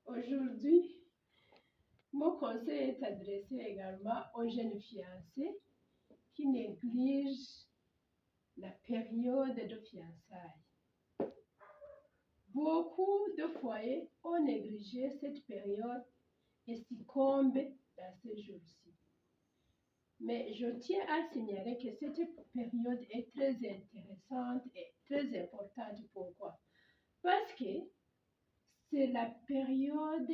Aujourd'hui, mon conseil est adressé également aux jeunes fiancés qui négligent la période de fiançailles. Beaucoup de foyers ont négligé cette période et succombent dans ces jours-ci. Mais je tiens à signaler que cette période est très intéressante et très importante. Pourquoi? Parce que c'est la période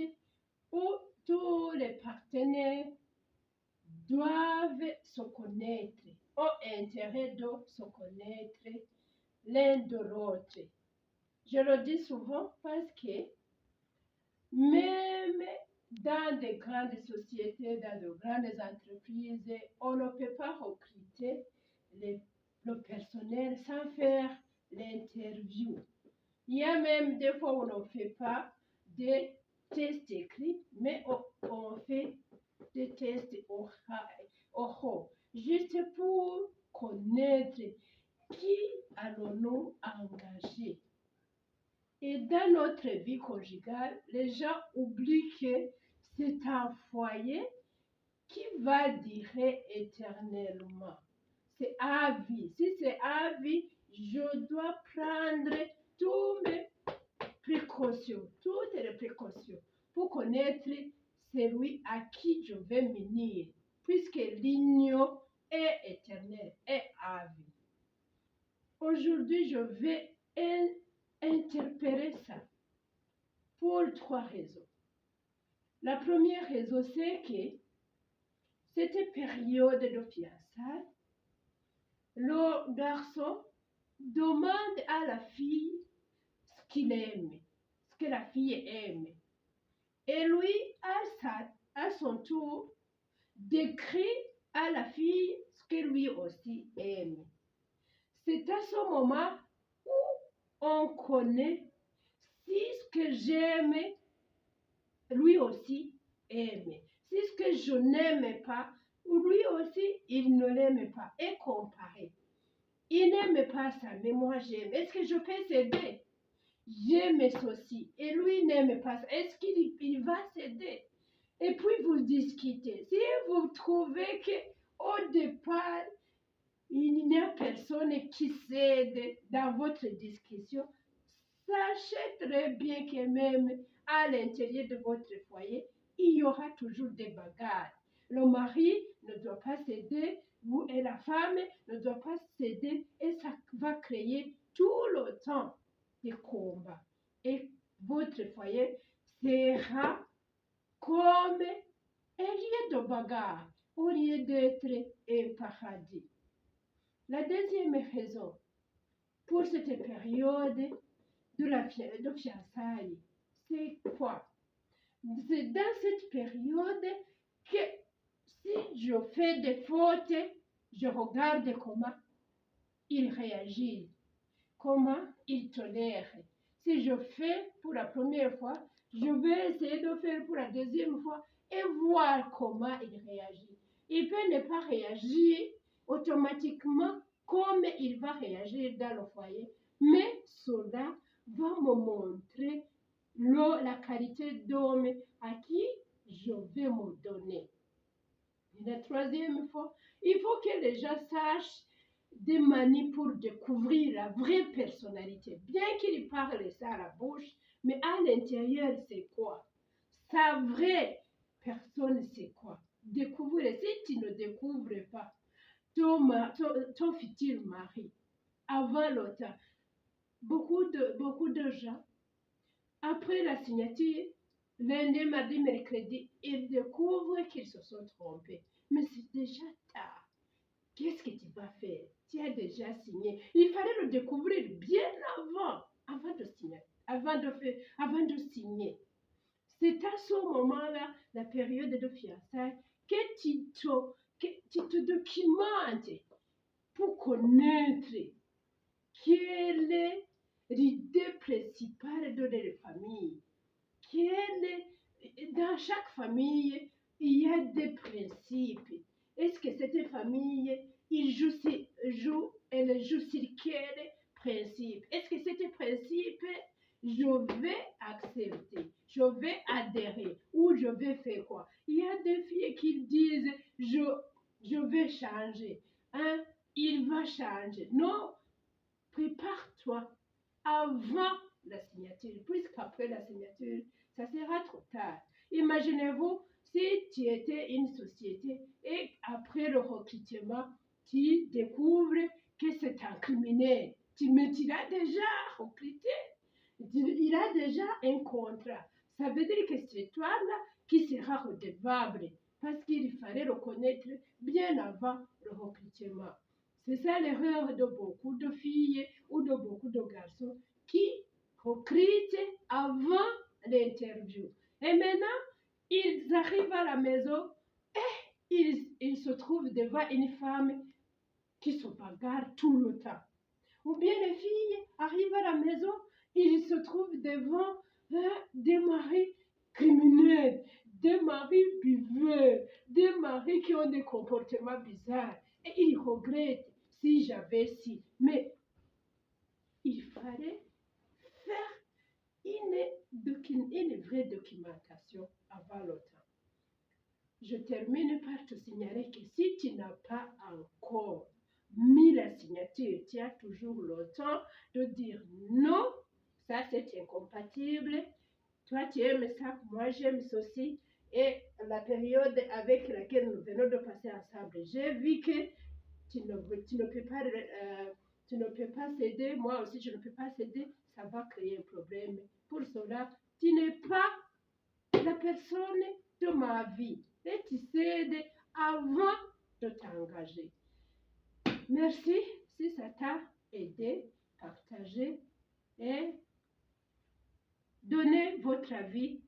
où tous les partenaires doivent se connaître, ont intérêt de se connaître l'un de l'autre. Je le dis souvent parce que même dans de grandes sociétés, dans de grandes entreprises, on ne peut pas recruter le personnel sans faire l'interview. Il y a même des fois où on ne fait pas des tests écrits, mais on fait des tests oraux, juste pour connaître qui allons-nous engager. Et dans notre vie conjugale, les gens oublient que c'est un foyer qui va durer éternellement. C'est à vie. Si c'est à vie, je dois prendre toutes les précautions pour connaître celui à qui je vais m'unir, puisque l'union est éternelle, est à vie. Aujourd'hui, je vais interpréter ça pour 3 raisons. La première raison, c'est que cette période de fiançailles, le garçon demande à la fille ce qu'il aime, ce que la fille aime. Et lui, à son tour, décrit à la fille ce que lui aussi aime. C'est à ce moment où on connaît si ce que j'aime, lui aussi aime. Si ce que je n'aime pas, lui aussi, il ne l'aime pas. Et comparer. Il n'aime pas ça, mais moi j'aime. Est-ce que je peux céder? J'aime ceci. Et lui n'aime pas ça. Est-ce qu'il va céder? Et puis vous discutez. Si vous trouvez qu'au départ, il n'y a personne qui cède dans votre discussion, sachez très bien que même à l'intérieur de votre foyer, il y aura toujours des bagarres. Le mari ne doit pas céder, vous et la femme ne doivent pas céder, et ça va créer tout le temps des combats. Et votre foyer sera comme un lieu de bagarre au lieu d'être un paradis. La deuxième raison pour cette période de fiançailles, c'est quoi? C'est dans cette période que si je fais des fautes, je regarde comment il réagit, comment il tolère. Si je fais pour la première fois, je vais essayer de faire pour la deuxième fois et voir comment il réagit. Il peut ne pas réagir automatiquement comme il va réagir dans le foyer, mais cela va me montrer la qualité d'homme à qui je vais me donner. Et la troisième fois, il faut que les gens sachent des manies pour découvrir la vraie personnalité. Bien qu'il parle ça à la bouche, mais à l'intérieur, c'est quoi? Sa vraie personne, c'est quoi? Découvrir. Si tu ne découvres pas ton futur mari avant le temps, beaucoup de gens, après la signature, lundi, mardi, mercredi, ils découvrent qu'ils se sont trompés. Mais c'est déjà tard. Qu'est-ce que tu vas faire? Tu as déjà signé. Il fallait le découvrir bien avant de signer. Avant de signer. C'est à ce moment-là, la période de fiançailles, que tu te documentes pour connaître quelle est l'idée principale de la famille. Dans chaque famille, il y a des principes. Est-ce que cette famille, elle joue sur quel principe? Est-ce que cet principe, je vais accepter, je vais adhérer ou je vais faire quoi? Il y a des filles qui disent je vais changer, hein, il va changer. Non, prépare-toi avant la signature, puisqu'après la signature, ça sera trop tard. Imaginez-vous si tu étais une société et après le recrutement, tu découvres que c'est un criminel. Mais tu l'as déjà recruté, il a déjà un contrat. Ça veut dire que c'est toi-là qui sera redevable parce qu'il fallait le connaître bien avant le recrutement. C'est ça l'erreur de beaucoup de filles ou de beaucoup de garçons qui recrutent avant l'interview. Et maintenant, ils arrivent à la maison et ils se trouvent devant une femme qui se bagarre tout le temps. Ou bien les filles arrivent à la maison, ils se trouvent devant des maris criminels, des maris buveurs, des maris qui ont des comportements bizarres. Et ils regrettent si j'avais si. Mais il fallait faire une vraie documentation avant le temps. Je termine par te signaler que si tu n'as pas encore mis la signature, tu as toujours le temps de dire non, ça c'est incompatible, toi tu aimes ça, moi j'aime ceci, et la période avec laquelle nous venons de passer ensemble, j'ai vu que tu ne peux pas céder, moi aussi je ne peux pas céder, ça va créer un problème. Pour cela, tu n'es pas la personne de ma vie et tu cèdes avant de t'engager. Merci si ça t'a aidé, partagez et donnez votre avis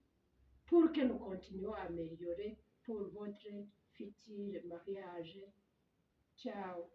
pour que nous continuions à améliorer pour votre futur mariage. Ciao.